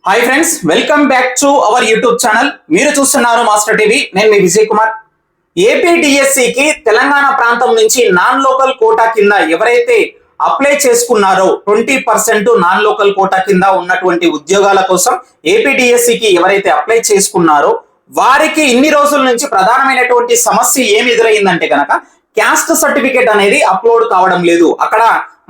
Hi friends, welcome back to our YouTube channel. మీరు చూస్తున్నారు master TV. నేను మీ విజయ్ కుమార్. ఏపీడిఎస్సికి తెలంగాణ ప్రాంతం నుంచి నాన్ లోకల్ కోటా కింద ఎవరైతే అప్లై చేసుకున్నారో 20% నాన్ లోకల్ కోటా కింద ఉన్నటువంటి ఉద్యోగాల కోసం ఏపీడిఎస్సికి ఎవరైతే అప్లై చేసుకున్నారో వారికి ఇన్ని రోజుల నుంచి ప్రధానమైనటువంటి సమస్య ఏమి ఎదురైందంటే కనుక క్యాస్ట్ సర్టిఫికేట్ అనేది అప్లోడ్ కావడం లేదు. అక్కడ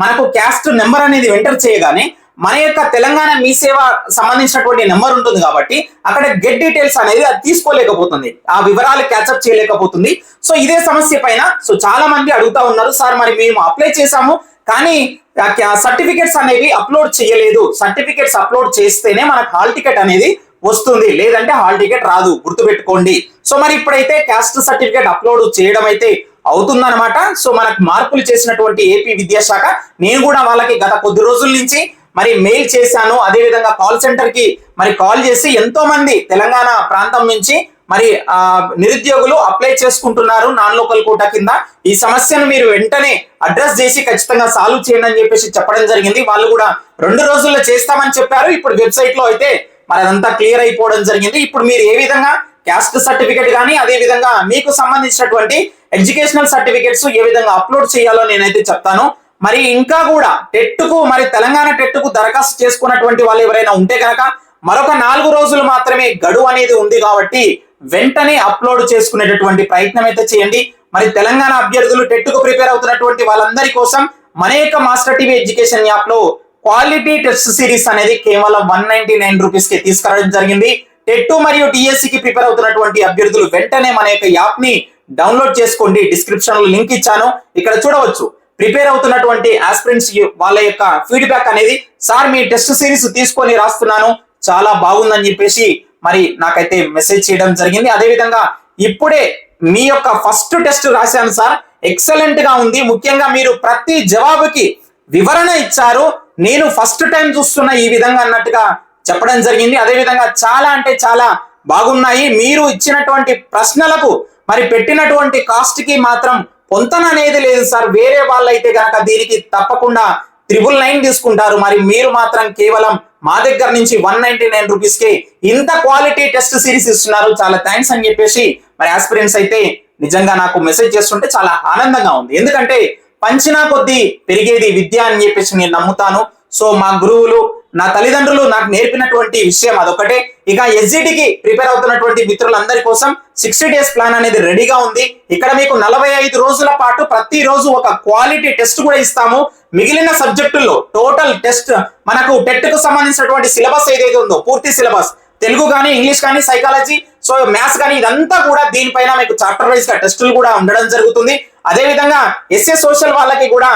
మనకు క్యాస్ట్ నెంబర్ అనేది ఎంటర్ చేయగానే మన యొక్క తెలంగాణ మీ సేవ సంబంధించినటువంటి నెంబర్ ఉంటుంది కాబట్టి అక్కడ గెట్ డీటెయిల్స్ అనేది అది తీసుకోలేకపోతుంది, ఆ వివరాలు క్యాచప్ చేయలేకపోతుంది. సో ఇదే సమస్య పైన చాలా మంది అడుగుతా ఉన్నారు, సార్ మరి మేము అప్లై చేసాము కానీ సర్టిఫికెట్స్ అనేవి అప్లోడ్ చేయలేదు, సర్టిఫికెట్స్ అప్లోడ్ చేస్తేనే మనకు హాల్ టికెట్ అనేది వస్తుంది, లేదంటే హాల్ టికెట్ రాదు, గుర్తుపెట్టుకోండి. సో మరి ఇప్పుడైతే క్యాస్ట్ సర్టిఫికేట్ అప్లోడ్ చేయడం అయితే అవుతుందన్నమాట. సో మనకు మార్పులు చేసినటువంటి ఏపీ విద్యాశాఖ, నేను కూడా వాళ్ళకి గత కొద్ది రోజుల నుంచి మరి మెయిల్ చేశాను, అదే విధంగా కాల్ సెంటర్ కి మరి కాల్ చేసి ఎంతో మంది తెలంగాణ ప్రాంతం నుంచి మరి నిరుద్యోగులు అప్లై చేసుకుంటున్నారు నాన్ లోకల్ కోటా కింద. ఈ సమస్యను మీరు వెంటనే అడ్రస్ చేసి ఖచ్చితంగా సాల్వ్ చేయండి అని చెప్పేసి చెప్పడం జరిగింది. వాళ్ళు కూడా 2 రోజుల్లో చేస్తామని చెప్పారు. ఇప్పుడు వెబ్సైట్ లో అయితే మరి అదంతా క్లియర్ అయిపోవడం జరిగింది. ఇప్పుడు మీరు ఏ విధంగా క్యాస్ట్ సర్టిఫికేట్ కానీ అదే విధంగా మీకు సంబంధించినటువంటి ఎడ్యుకేషనల్ సర్టిఫికేట్స్ ఏ విధంగా అప్లోడ్ చేయాలో నేనైతే చెప్తాను. మరి ఇంకా కూడా టెట్కు మరి తెలంగాణ టెట్కు దరఖాస్తు చేసుకున్నటువంటి వాళ్ళు ఎవరైనా ఉంటే కనుక మరొక 4 రోజులు మాత్రమే గడువు అనేది ఉంది కాబట్టి వెంటనే అప్లోడ్ చేసుకునేటటువంటి ప్రయత్నం అయితే చేయండి. మరి తెలంగాణ అభ్యర్థులు టెట్కు ప్రిపేర్ అవుతున్నటువంటి వాళ్ళందరి కోసం మన యొక్క మాస్టర్ టీవీ ఎడ్యుకేషన్ యాప్ లో క్వాలిటీ టెస్ట్ సిరీస్ అనేది కేవలం 199 రూపీస్ కి తీసుకురావడం జరిగింది. టెట్ మరియు డిఎస్సి కి ప్రిపేర్ అవుతున్నటువంటి అభ్యర్థులు వెంటనే మన యొక్క యాప్ ని డౌన్లోడ్ చేసుకోండి. డిస్క్రిప్షన్ లో లింక్ ఇచ్చాను, ఇక్కడ చూడవచ్చు. ప్రిపేర్ అవుతున్నటువంటి ఆస్పిరెంట్స్ వాళ్ళ యొక్క ఫీడ్బ్యాక్ అనేది, సార్ మీ టెస్ట్ సిరీస్ తీసుకొని రాస్తున్నాను, చాలా బాగుందని చెప్పేసి మరి నాకైతే మెసేజ్ చేయడం జరిగింది. అదే విధంగా ఇప్పుడే మీ యొక్క ఫస్ట్ టెస్ట్ రాశాను సార్, ఎక్సలెంట్ గా ఉంది, ముఖ్యంగా మీరు ప్రతి జవాబుకి వివరణ ఇచ్చారు, నేను ఫస్ట్ టైం చూస్తున్నా ఈ విధంగా అన్నట్టుగా చెప్పడం జరిగింది. అదే విధంగా చాలా అంటే చాలా బాగున్నాయి, మీరు ఇచ్చినటువంటి ప్రశ్నలకు మరి పెట్టినటువంటి కాస్ట్ కి మాత్రం పొంతన అనేది లేదు సార్, వేరే వాళ్ళైతే కనుక దీనికి తప్పకుండా 999 తీసుకుంటారు, మరి మీరు మాత్రం కేవలం మా దగ్గర నుంచి 199 రూపీస్ కి ఇంత క్వాలిటీ టెస్ట్ సిరీస్ ఇస్తున్నారు, చాలా థ్యాంక్స్ అని చెప్పేసి మరి ఆస్పిరెంట్స్ అయితే నిజంగా నాకు మెసేజ్ చేస్తుంటే చాలా ఆనందంగా ఉంది. ఎందుకంటే పంచినా కొద్దీ పెరిగేది విద్య అని చెప్పేసి నేను నమ్ముతాను. సో మా గురువులు, నా తల్లిదండ్రులు నాకు నేర్పినటువంటి విషయం అదొకటే. ఇక ఎస్జిటికి ప్రిపేర్ అవుతున్నటువంటి మిత్రులందరి కోసం 60 డేస్ ప్లాన్ అనేది రెడీగా ఉంది. ఇక్కడ మీకు 45 రోజుల పాటు ప్రతిరోజు ఒక క్వాలిటీ టెస్ట్ కూడా ఇస్తాము. మిగిలిన సబ్జెక్టుల్లో టోటల్ టెస్ట్ మనకు టెట్ కు సంబంధించినటువంటి సిలబస్ ఏదైతే ఉందో పూర్తి సిలబస్, తెలుగు కానీ ఇంగ్లీష్ కానీ సైకాలజీ, సో మ్యాథ్స్ కానీ ఇదంతా కూడా దీనిపైన మీకు చాప్టర్ వైజ్ గా టెస్టులు కూడా ఉండడం జరుగుతుంది. అదే విధంగా ఎస్ఏ సోషల్ వాళ్ళకి కూడా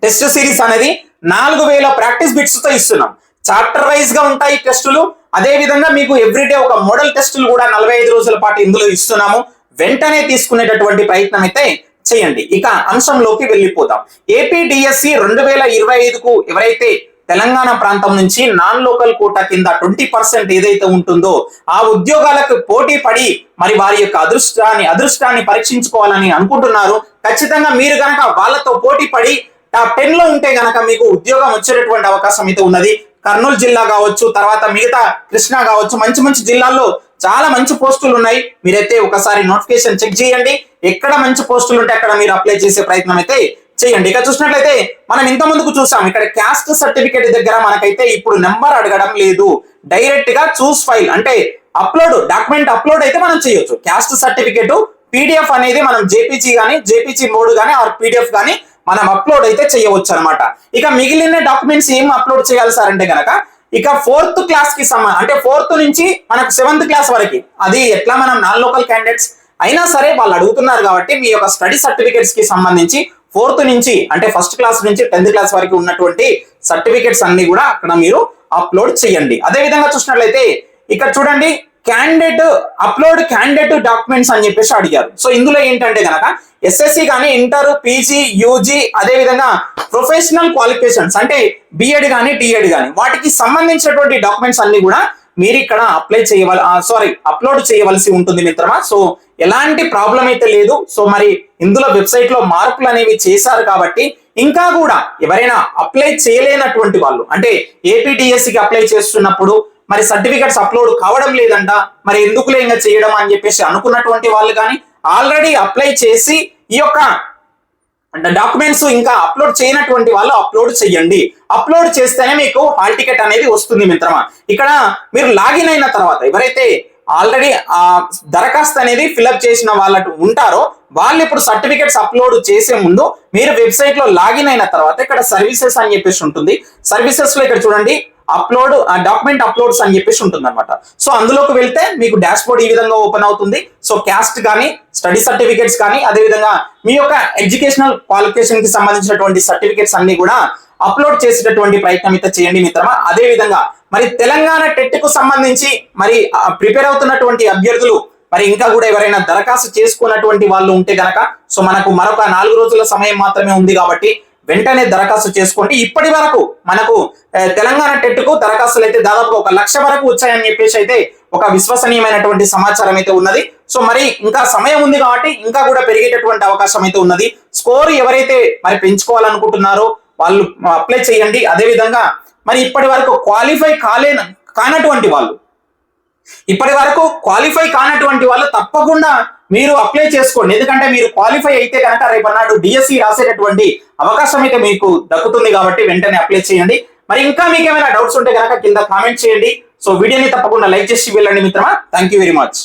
టెస్ట్ సిరీస్ అనేది 4000 ప్రాక్టీస్ బిట్స్ తో ఇస్తున్నాం. చాప్టర్ వైజ్ గా ఉంటాయి టెస్టులు. అదే విధంగా మీకు ఎవ్రీడే ఒక మోడల్ టెస్టులు కూడా 45 రోజుల పాటు ఇందులో ఇస్తున్నాము. వెంటనే తీసుకునేటటువంటి ప్రయత్నం అయితే చేయండి. ఇక అంశంలోకి వెళ్ళిపోతాం. ఏపీడిఎస్సి 2025కు ఎవరైతే తెలంగాణ ప్రాంతం నుంచి నాన్ లోకల్ కోటా కింద 20% ఏదైతే ఉంటుందో ఆ ఉద్యోగాలకు పోటీ పడి మరి వారి యొక్క అదృష్టాన్ని పరీక్షించుకోవాలని అనుకుంటున్నారు. ఖచ్చితంగా మీరు గనక వాళ్ళతో పోటీ పడి టాప్ 10 లో ఉంటే గనక మీకు ఉద్యోగం వచ్చేటటువంటి అవకాశం అయితే ఉన్నది. కర్నూలు జిల్లా కావచ్చు, తర్వాత మిగతా కృష్ణా కావచ్చు, మంచి మంచి జిల్లాల్లో చాలా మంచి పోస్టులు ఉన్నాయి. మీరైతే ఒకసారి నోటిఫికేషన్ చెక్ చేయండి, ఎక్కడ మంచి పోస్టులు ఉంటే అక్కడ మీరు అప్లై చేసే ప్రయత్నం అయితే చేయండి. ఇక చూసినట్లయితే మనం ఇంత ముందుకు చూసాం, ఇక్కడ క్యాస్ట్ సర్టిఫికేట్ దగ్గర మనకైతే ఇప్పుడు నెంబర్ అడగడం లేదు, డైరెక్ట్ గా చూస్ ఫైల్ అంటే డాక్యుమెంట్ అప్లోడ్ అయితే మనం చేయొచ్చు. క్యాస్ట్ సర్టిఫికేట్ పీడిఎఫ్ అనేది మనం జేపీజీ కానీ జేపీజీ మోడ్ కానీ ఆర్ పీడిఎఫ్ కానీ మనం అప్లోడ్ అయితే చేయవచ్చు అనమాట. ఇక మిగిలిన డాక్యుమెంట్స్ ఏం అప్లోడ్ చేయాలి సార్ అంటే గనక ఇక 4th క్లాస్ కి అంటే 4th నుంచి మనకు 7th క్లాస్ వరకు, అది ఎట్లా మనం నాన్ లోకల్ క్యాండిడేట్స్ అయినా సరే వాళ్ళు అడుగుతున్నారు కాబట్టి మీ యొక్క స్టడీ సర్టిఫికేట్స్ కి సంబంధించి 4th నుంచి అంటే 1st క్లాస్ నుంచి 10th క్లాస్ వరకు ఉన్నటువంటి సర్టిఫికేట్స్ అన్ని కూడా అక్కడ మీరు అప్లోడ్ చేయండి. అదే విధంగా చూసినట్లయితే ఇక్కడ చూడండి, అప్లోడ్ క్యాండిడేట్ డాక్యుమెంట్స్ అని చెప్పేసి అడిగారు. సో ఇందులో ఏంటంటే గనక ఎస్ఎస్సి కానీ ఇంటర్, పీజీ, యూజీ, అదే విధంగా ప్రొఫెషనల్ క్వాలిఫికేషన్స్ అంటే బిఎడ్ కానీ డిఎడ్ కానీ వాటికి సంబంధించినటువంటి డాక్యుమెంట్స్ అన్ని కూడా మీరు ఇక్కడ అప్లోడ్ చేయవలసి ఉంటుంది మిత్రమా. సో ఎలాంటి ప్రాబ్లం అయితే లేదు. సో మరి ఇందులో వెబ్సైట్ లో మార్పులు అనేవి చేశారు కాబట్టి ఇంకా కూడా ఎవరైనా అప్లై చేయలేనటువంటి వాళ్ళు, అంటే ఏపీటీఎస్సీకి అప్లై చేస్తున్నప్పుడు మరి సర్టిఫికెట్స్ అప్లోడ్ కావడం లేదంట, మరి ఎందుకులే ఇంకా చేయడం అని చెప్పేసి అనుకున్నటువంటి వాళ్ళు కానీ, ఆల్రెడీ అప్లై చేసి ఈ యొక్క డాక్యుమెంట్స్ ఇంకా అప్లోడ్ చేయనటువంటి వాళ్ళు అప్లోడ్ చేయండి. అప్లోడ్ చేస్తేనే మీకు హాల్ టికెట్ అనేది వస్తుంది మిత్రమా. ఇక్కడ మీరు లాగిన్ అయిన తర్వాత ఎవరైతే ఆల్రెడీ ఆ దరఖాస్తు అనేది ఫిల్అప్ చేసిన వాళ్ళు ఉంటారో వాళ్ళు ఇప్పుడు సర్టిఫికెట్స్ అప్లోడ్ చేసే ముందు మీరు వెబ్సైట్ లో లాగిన్ అయిన తర్వాత ఇక్కడ సర్వీసెస్ అని చెప్పేసి ఉంటుంది. సర్వీసెస్ లో ఇక్కడ చూడండి అప్లోడ్ డాక్యుమెంట్ అప్లోడ్స్ అని చెప్పేసి ఉంటుంది అనమాట. సో అందులోకి వెళ్తే మీకు డాష్ బోర్డ్ ఈ విధంగా ఓపెన్ అవుతుంది. సో క్యాస్ట్ కానీ, స్టడీ సర్టిఫికేట్స్ కానీ, అదేవిధంగా మీ యొక్క ఎడ్యుకేషనల్ క్వాలిఫికేషన్ కి సంబంధించినటువంటి సర్టిఫికేట్స్ అన్ని కూడా అప్లోడ్ చేసేటటువంటి ప్రయత్నం అయితే చేయండి మిత్రమా. అదే విధంగా మరి తెలంగాణ టెట్ కు సంబంధించి మరి ప్రిపేర్ అవుతున్నటువంటి అభ్యర్థులు మరి ఇంకా కూడా ఎవరైనా దరఖాస్తు చేసుకున్నటువంటి వాళ్ళు ఉంటే గనక, సో మనకు మరొక 4 రోజుల సమయం మాత్రమే ఉంది కాబట్టి వెంటనే దరఖాస్తు చేసుకోండి. ఇప్పటి వరకు మనకు తెలంగాణ టెట్ కు దరఖాస్తులు అయితే దాదాపు 1 లక్ష వరకు వచ్చాయని చెప్పేసి అయితే ఒక విశ్వసనీయమైనటువంటి సమాచారం అయితే ఉన్నది. సో మరి ఇంకా సమయం ఉంది కాబట్టి ఇంకా కూడా పెరిగేటటువంటి అవకాశం అయితే ఉన్నది. స్కోర్ ఎవరైతే మరి పెంచుకోవాలనుకుంటున్నారో వాళ్ళు అప్లై చేయండి. అదే విధంగా మరి ఇప్పటి వరకు క్వాలిఫై కానటువంటి వాళ్ళు, ఇప్పటి వరకు క్వాలిఫై కానటువంటి వాళ్ళు తప్పకుండా మీరు అప్లై చేసుకోండి. ఎందుకంటే మీరు క్వాలిఫై అయితే కనుక రేపన్నాడు డిఎస్సి రాసేటటువంటి అవకాశం అయితే మీకు దక్కుతుంది కాబట్టి వెంటనే అప్లై చేయండి. మరి ఇంకా మీకు ఏమైనా డౌట్స్ ఉంటే కనుక కింద కామెంట్ చేయండి. సో వీడియోని తప్పకుండా లైక్ చేసి వెళ్ళండి మిత్రమా. Thank you very much.